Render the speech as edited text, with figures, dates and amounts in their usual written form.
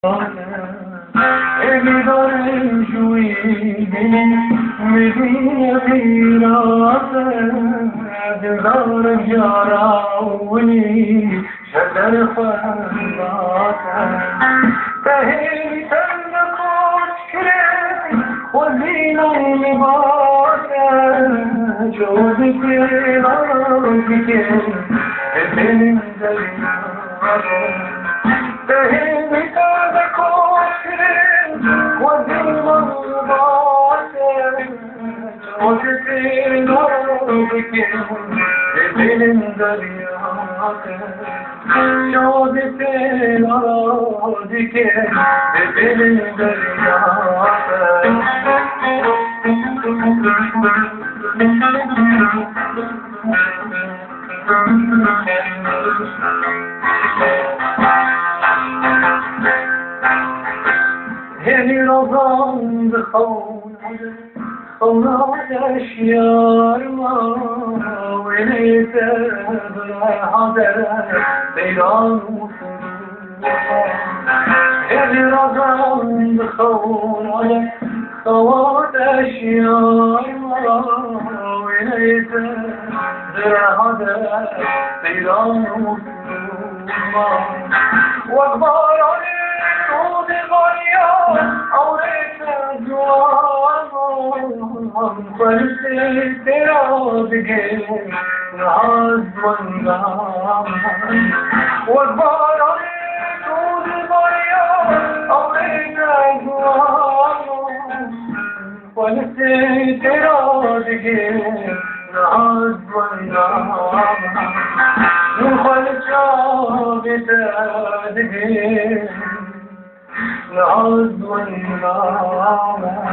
Eli dare juidi medine virate dildar yarawni shadar fandate tahiri tand kochre wazina libate jod tera dike benim dariyare tahiri tand kochre wazina libate jod tera dike benim dariyare jod tera dike benim dariyare Yeni rozan خونات اشیار ما ولیت حاضر بیران یعنی رازان خونات اشیار ما ولیت حاضر بیران وقباران سود غریا عورت جوان فلسه تیرا دیگه ناز بندم وقباران سود غریا عورت جوان فلسه تیرا دیگه ناز بندم خلچا دیگه ناز بندم